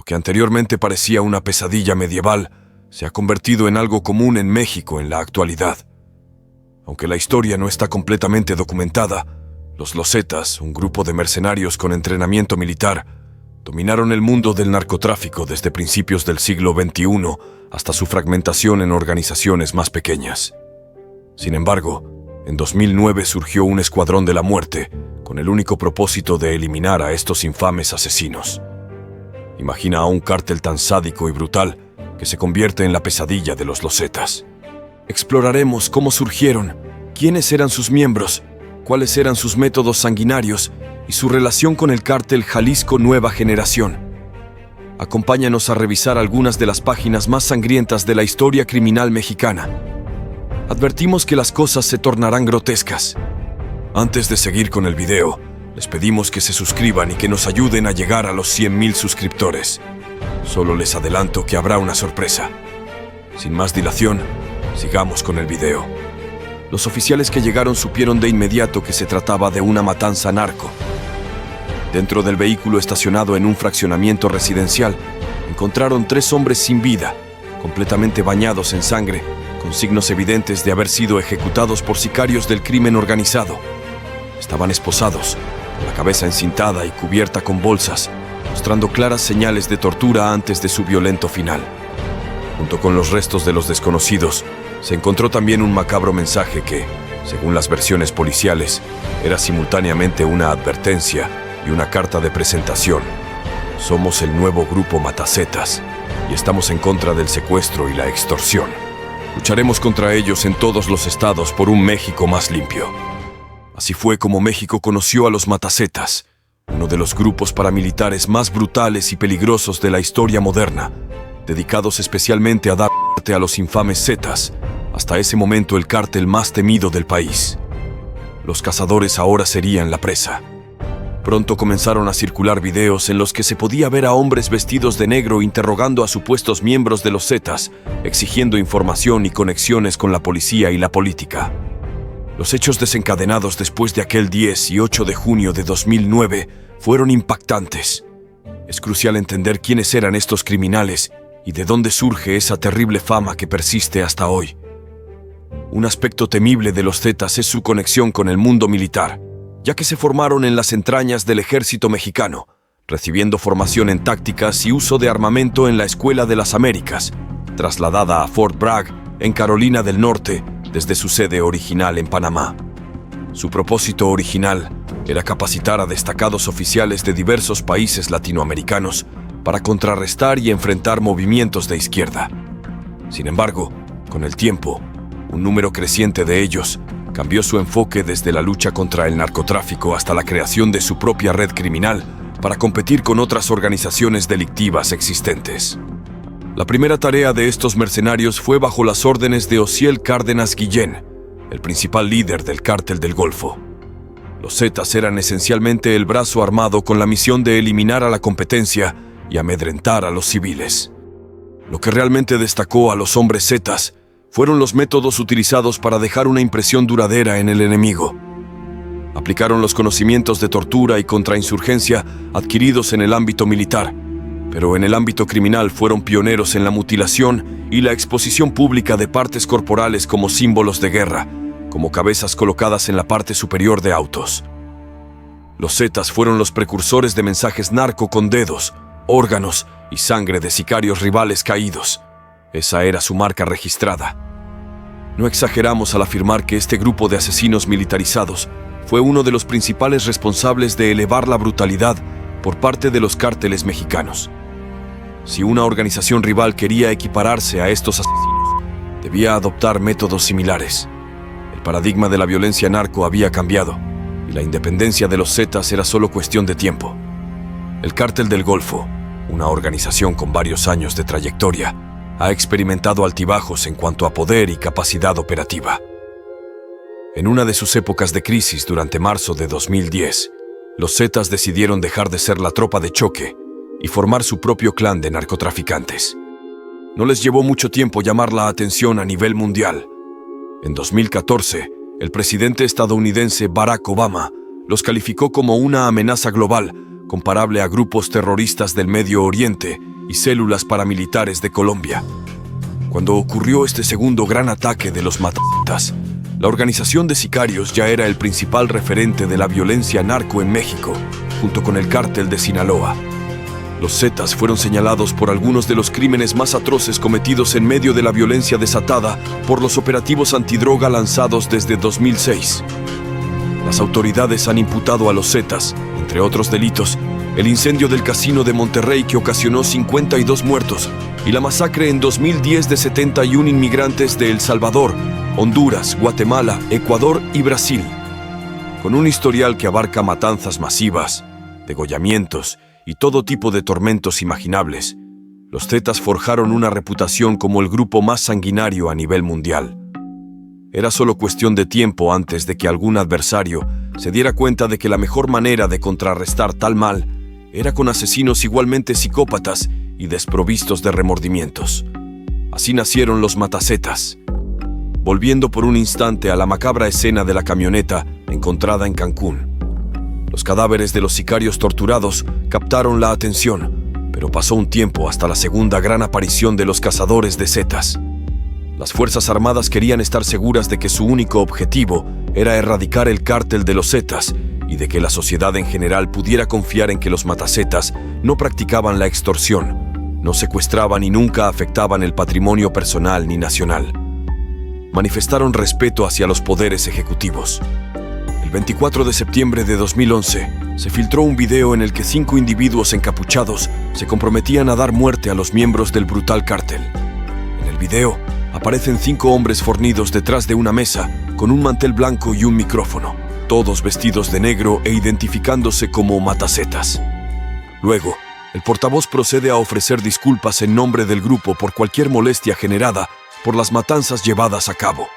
que anteriormente parecía una pesadilla medieval se ha convertido en algo común en México en la actualidad. Aunque la historia no está completamente documentada, los Lozetas, un grupo de mercenarios con entrenamiento militar, dominaron el mundo del narcotráfico desde principios del siglo XXI hasta su fragmentación en organizaciones más pequeñas. Sin embargo, en 2009 surgió un escuadrón de la muerte con el único propósito de eliminar a estos infames asesinos. Imagina a un cártel tan sádico y brutal que se convierte en la pesadilla de los Lozetas. Exploraremos cómo surgieron, quiénes eran sus miembros, cuáles eran sus métodos sanguinarios y su relación con el cártel Jalisco Nueva Generación. Acompáñanos a revisar algunas de las páginas más sangrientas de la historia criminal mexicana. Advertimos que las cosas se tornarán grotescas. Antes de seguir con el video, les pedimos que se suscriban y que nos ayuden a llegar a los 100,000 suscriptores. Solo les adelanto que habrá una sorpresa. Sin más dilación, sigamos con el video. Los oficiales que llegaron supieron de inmediato que se trataba de una matanza narco. Dentro del vehículo estacionado en un fraccionamiento residencial, encontraron 3 hombres sin vida, completamente bañados en sangre, con signos evidentes de haber sido ejecutados por sicarios del crimen organizado. Estaban esposados, con la cabeza encintada y cubierta con bolsas, mostrando claras señales de tortura antes de su violento final. Junto con los restos de los desconocidos, se encontró también un macabro mensaje que, según las versiones policiales, era simultáneamente una advertencia y una carta de presentación. Somos el nuevo grupo Matazetas y estamos en contra del secuestro y la extorsión. Lucharemos contra ellos en todos los estados por un México más limpio. Así fue como México conoció a los Matazetas, uno de los grupos paramilitares más brutales y peligrosos de la historia moderna, dedicados especialmente a dar muerte a los infames Zetas, hasta ese momento el cártel más temido del país. Los cazadores ahora serían la presa. Pronto comenzaron a circular videos en los que se podía ver a hombres vestidos de negro interrogando a supuestos miembros de los Zetas, exigiendo información y conexiones con la policía y la política. Los hechos desencadenados después de aquel 10 y 8 de junio de 2009 fueron impactantes. Es crucial entender quiénes eran estos criminales y de dónde surge esa terrible fama que persiste hasta hoy. Un aspecto temible de los Zetas es su conexión con el mundo militar, ya que se formaron en las entrañas del ejército mexicano, recibiendo formación en tácticas y uso de armamento en la Escuela de las Américas, trasladada a Fort Bragg, en Carolina del Norte, desde su sede original en Panamá. Su propósito original era capacitar a destacados oficiales de diversos países latinoamericanos para contrarrestar y enfrentar movimientos de izquierda. Sin embargo, con el tiempo, un número creciente de ellos cambió su enfoque desde la lucha contra el narcotráfico hasta la creación de su propia red criminal para competir con otras organizaciones delictivas existentes. La primera tarea de estos mercenarios fue bajo las órdenes de Osiel Cárdenas Guillén, el principal líder del Cártel del Golfo. Los Zetas eran esencialmente el brazo armado con la misión de eliminar a la competencia y amedrentar a los civiles. Lo que realmente destacó a los hombres Zetas fueron los métodos utilizados para dejar una impresión duradera en el enemigo. Aplicaron los conocimientos de tortura y contrainsurgencia adquiridos en el ámbito militar, pero en el ámbito criminal fueron pioneros en la mutilación y la exposición pública de partes corporales como símbolos de guerra, como cabezas colocadas en la parte superior de autos. Los Zetas fueron los precursores de mensajes narco con dedos, órganos y sangre de sicarios rivales caídos. Esa era su marca registrada. No exageramos al afirmar que este grupo de asesinos militarizados fue uno de los principales responsables de elevar la brutalidad por parte de los cárteles mexicanos. Si una organización rival quería equipararse a estos asesinos, debía adoptar métodos similares. El paradigma de la violencia narco había cambiado, y la independencia de los Zetas era solo cuestión de tiempo. El Cártel del Golfo, una organización con varios años de trayectoria, ha experimentado altibajos en cuanto a poder y capacidad operativa. En una de sus épocas de crisis durante marzo de 2010, los Zetas decidieron dejar de ser la tropa de choque y formar su propio clan de narcotraficantes. No les llevó mucho tiempo llamar la atención a nivel mundial. En 2014, el presidente estadounidense Barack Obama los calificó como una amenaza global comparable a grupos terroristas del Medio Oriente y células paramilitares de Colombia. Cuando ocurrió este segundo gran ataque de los Matazetas, la organización de sicarios ya era el principal referente de la violencia narco en México, junto con el cártel de Sinaloa. Los Zetas fueron señalados por algunos de los crímenes más atroces cometidos en medio de la violencia desatada por los operativos antidroga lanzados desde 2006. Las autoridades han imputado a los Zetas, entre otros delitos, el incendio del casino de Monterrey que ocasionó 52 muertos y la masacre en 2010 de 71 inmigrantes de El Salvador, Honduras, Guatemala, Ecuador y Brasil. Con un historial que abarca matanzas masivas, degollamientos y todo tipo de tormentos imaginables, los Zetas forjaron una reputación como el grupo más sanguinario a nivel mundial. Era solo cuestión de tiempo antes de que algún adversario se diera cuenta de que la mejor manera de contrarrestar tal mal era con asesinos igualmente psicópatas y desprovistos de remordimientos. Así nacieron los Matazetas. Volviendo por un instante a la macabra escena de la camioneta encontrada en Cancún. Los cadáveres de los sicarios torturados captaron la atención, pero pasó un tiempo hasta la segunda gran aparición de los cazadores de Zetas. Las Fuerzas Armadas querían estar seguras de que su único objetivo era erradicar el cártel de los Zetas y de que la sociedad en general pudiera confiar en que los Matazetas no practicaban la extorsión, no secuestraban y nunca afectaban el patrimonio personal ni nacional. Manifestaron respeto hacia los poderes ejecutivos. El 24 de septiembre de 2011, se filtró un video en el que 5 individuos encapuchados se comprometían a dar muerte a los miembros del brutal cártel. En el video, aparecen 5 hombres fornidos detrás de una mesa, con un mantel blanco y un micrófono, todos vestidos de negro e identificándose como Matazetas. Luego, el portavoz procede a ofrecer disculpas en nombre del grupo por cualquier molestia generada por las matanzas llevadas a cabo.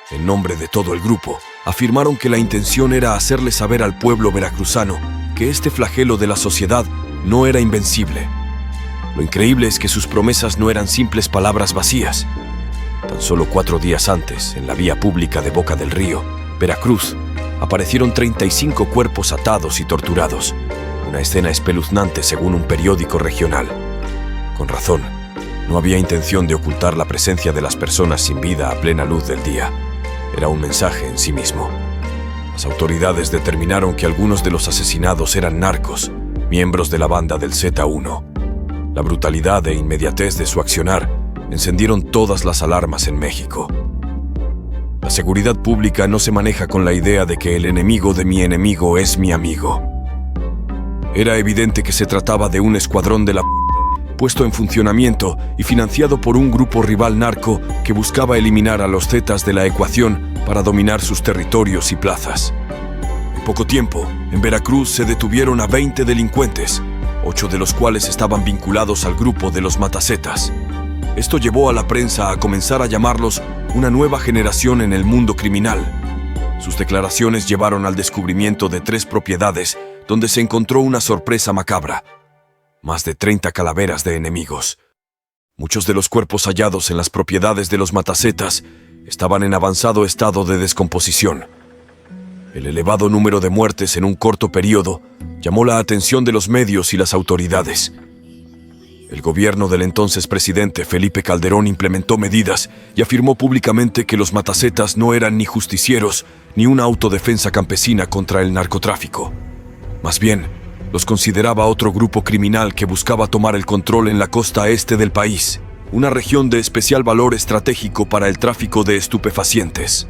En nombre de todo el grupo, afirmaron que la intención era hacerle saber al pueblo veracruzano que este flagelo de la sociedad no era invencible. Lo increíble es que sus promesas no eran simples palabras vacías. Tan solo 4 días antes, en la vía pública de Boca del Río, Veracruz, aparecieron 35 cuerpos atados y torturados, una escena espeluznante según un periódico regional. Con razón, no había intención de ocultar la presencia de las personas sin vida a plena luz del día. Era un mensaje en sí mismo. Las autoridades determinaron que algunos de los asesinados eran narcos, miembros de la banda del Z1. La brutalidad e inmediatez de su accionar encendieron todas las alarmas en México. La seguridad pública no se maneja con la idea de que el enemigo de mi enemigo es mi amigo. Era evidente que se trataba de un escuadrón de la puesto en funcionamiento y financiado por un grupo rival narco que buscaba eliminar a los Zetas de la ecuación para dominar sus territorios y plazas. En poco tiempo, en Veracruz se detuvieron a 20 delincuentes, 8 de los cuales estaban vinculados al grupo de los Matazetas. Esto llevó a la prensa a comenzar a llamarlos una nueva generación en el mundo criminal. Sus declaraciones llevaron al descubrimiento de 3 propiedades donde se encontró una sorpresa macabra: más de 30 calaveras de enemigos. Muchos de los cuerpos hallados en las propiedades de los Matazetas estaban en avanzado estado de descomposición. El elevado número de muertes en un corto periodo llamó la atención de los medios y las autoridades. El gobierno del entonces presidente Felipe Calderón implementó medidas y afirmó públicamente que los Matazetas no eran ni justicieros ni una autodefensa campesina contra el narcotráfico. Más bien, los consideraba otro grupo criminal que buscaba tomar el control en la costa este del país, una región de especial valor estratégico para el tráfico de estupefacientes.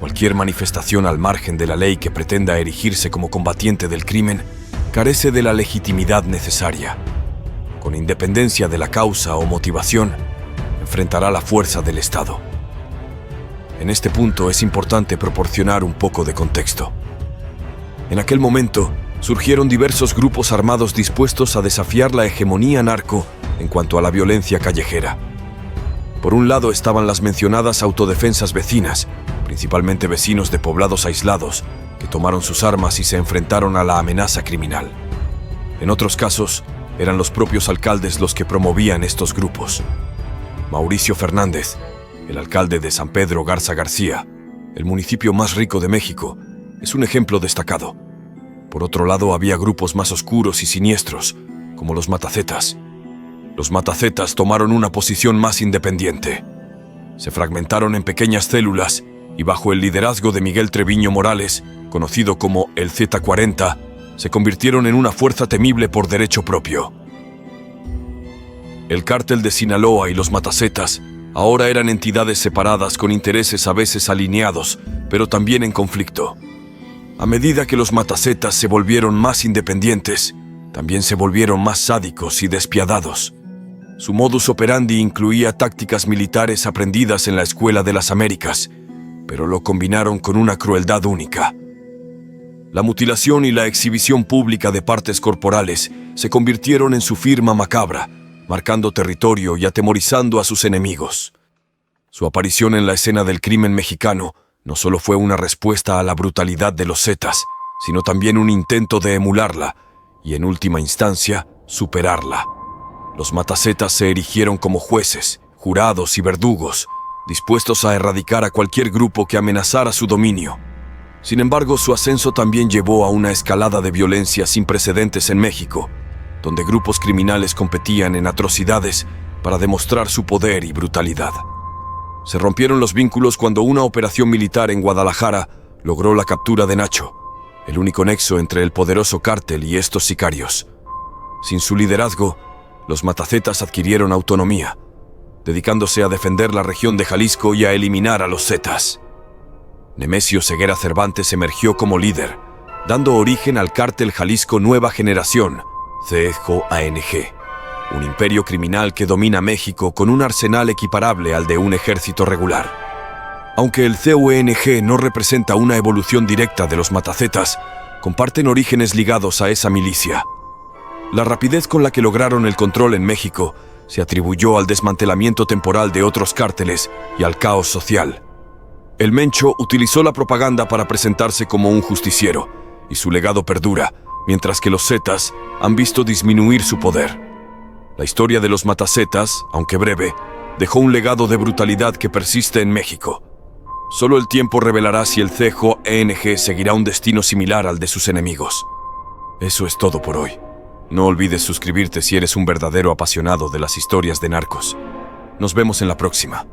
Cualquier manifestación al margen de la ley que pretenda erigirse como combatiente del crimen carece de la legitimidad necesaria. Con independencia de la causa o motivación, enfrentará la fuerza del Estado. En este punto es importante proporcionar un poco de contexto. En aquel momento, surgieron diversos grupos armados dispuestos a desafiar la hegemonía narco en cuanto a la violencia callejera. Por un lado estaban las mencionadas autodefensas vecinas, principalmente vecinos de poblados aislados, que tomaron sus armas y se enfrentaron a la amenaza criminal. En otros casos, eran los propios alcaldes los que promovían estos grupos. Mauricio Fernández, el alcalde de San Pedro Garza García, el municipio más rico de México, es un ejemplo destacado. Por otro lado, había grupos más oscuros y siniestros, como los Matazetas. los matacetas tomaron una posición más independiente. Se fragmentaron en pequeñas células y bajo el liderazgo de Miguel Treviño Morales, conocido como el Z40, se convirtieron en una fuerza temible por derecho propio. El cártel de Sinaloa y los matacetas ahora eran entidades separadas con intereses a veces alineados, pero también en conflicto. A medida que los matacetas se volvieron más independientes, también se volvieron más sádicos y despiadados. Su modus operandi incluía tácticas militares aprendidas en la Escuela de las Américas, pero lo combinaron con una crueldad única. La mutilación y la exhibición pública de partes corporales se convirtieron en su firma macabra, marcando territorio y atemorizando a sus enemigos. Su aparición en la escena del crimen mexicano no solo fue una respuesta a la brutalidad de los Zetas, sino también un intento de emularla y, en última instancia, superarla. Los matacetas se erigieron como jueces, jurados y verdugos, dispuestos a erradicar a cualquier grupo que amenazara su dominio. Sin embargo, su ascenso también llevó a una escalada de violencia sin precedentes en México, donde grupos criminales competían en atrocidades para demostrar su poder y brutalidad. Se rompieron los vínculos cuando una operación militar en Guadalajara logró la captura de Nacho, el único nexo entre el poderoso cártel y estos sicarios. Sin su liderazgo, los matacetas adquirieron autonomía, dedicándose a defender la región de Jalisco y a eliminar a los Zetas. Nemesio Ceguera Cervantes emergió como líder, dando origen al cártel Jalisco Nueva Generación, CJANG, un imperio criminal que domina México con un arsenal equiparable al de un ejército regular. Aunque el CUNG no representa una evolución directa de los matacetas, comparten orígenes ligados a esa milicia. La rapidez con la que lograron el control en México se atribuyó al desmantelamiento temporal de otros cárteles y al caos social. El Mencho utilizó la propaganda para presentarse como un justiciero, y su legado perdura, mientras que los Zetas han visto disminuir su poder. La historia de los matacetas, aunque breve, dejó un legado de brutalidad que persiste en México. Solo el tiempo revelará si el CJANG seguirá un destino similar al de sus enemigos. Eso es todo por hoy. No olvides suscribirte si eres un verdadero apasionado de las historias de narcos. Nos vemos en la próxima.